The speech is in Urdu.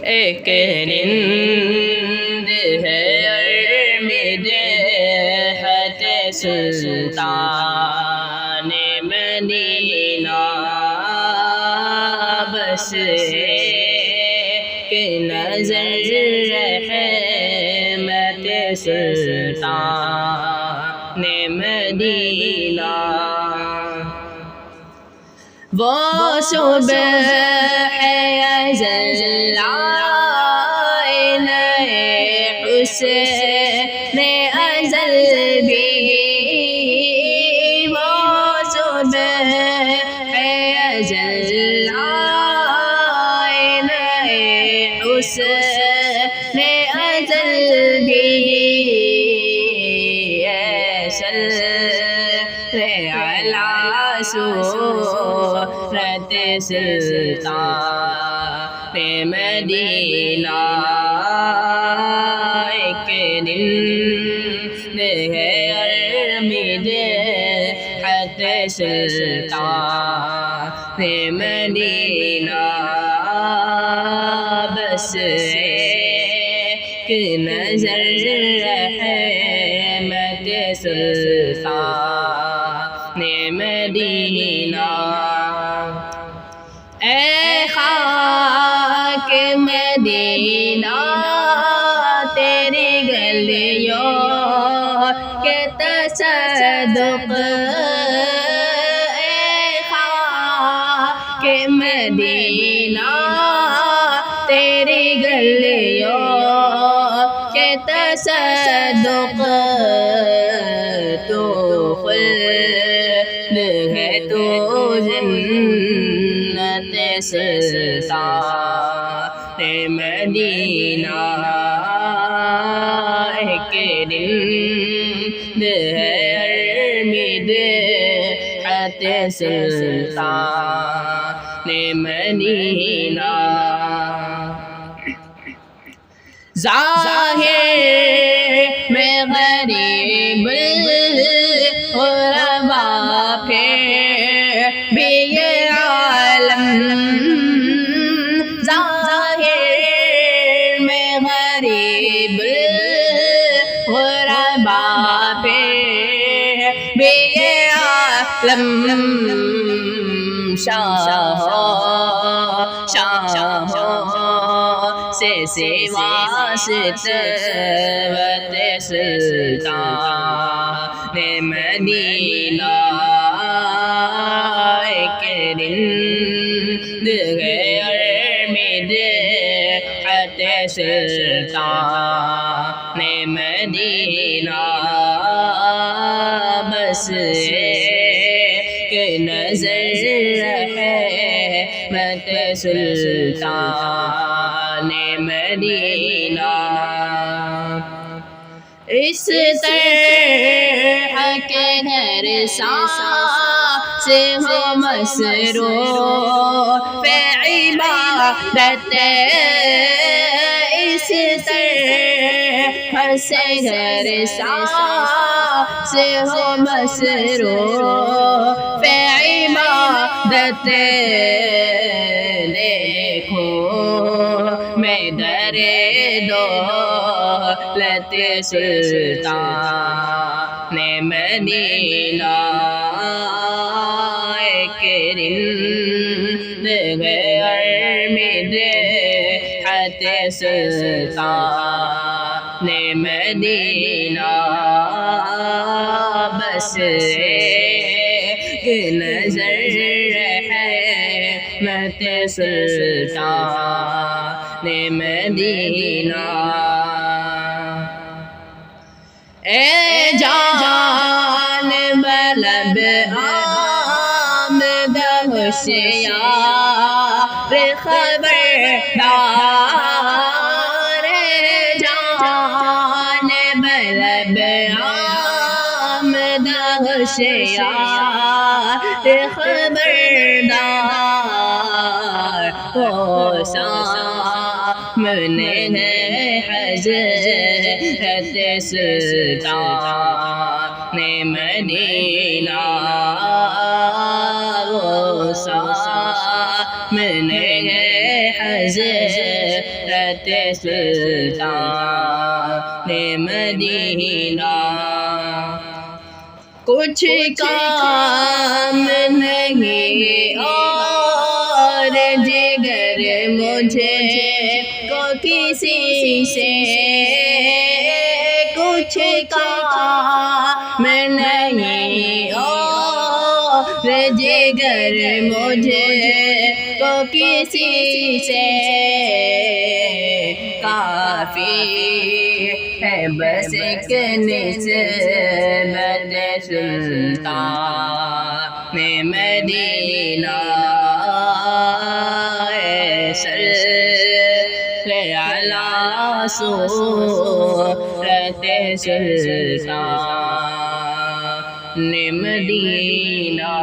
ایک رند ہے ارمد حت سلطان مدینہ، بس ایک نظر رحمت سلطان مدینہ، وہ صبح ازل آئین حسین ازل بھی، وہ صبح ازل آئین حسین ازل بھی، علی صورت سلطان مدینہ، ایک دن ہے ارمد حت سلطان مدینہ، بس ایک نظر رحمت سلطان مدینہ، اے خاک مدینہ تیری گلیوں کے تصدق، اے خاک مدینہ تیری گلیوں کے تصدق، تو خلد ہے تو جنت سلطان مدینہ، ایک رند ہے ارمد حت سلطان مدینہ، ظاہر میں غریب الغرباء پھر بھی یہ عالم، ظاہر میں غریب الغرباء پھر بھی یہ عالم، شاہوں سے سوا ستوت سلطان مدینہ، ایک رند ہے ارمد حت سلطان مدینہ، بس ایک نظر رحمت سلطان مدینہ، اس طرح کے گھر سانس ہو مصروف عبادت، اس طرح سے گھر سانس ہو مصروف عبادت، دیکھو میں در دولت سلطان مدینہ، ایک رند ہے ارمد حت سلطان مدینہ، بس ایک نظر رحمت سلطان مدینہ، اے جان بلب آمد ہوشیار خبردار، جان بلب آمد ہوشیار خبردار، وہ سامنے ہے حضرت سلطان مدینہ، وہ سامنے ہے حضرت صورت سلطان مدینہ کچھ کام نہیں اور جگر مجھے کو کسی سے کچھ کام نہیں اور جگر مجھے کو کسی سے کافی ہے بس ایک نسبت سلطان مدینہ صلی علی صورت سلطان مدینہ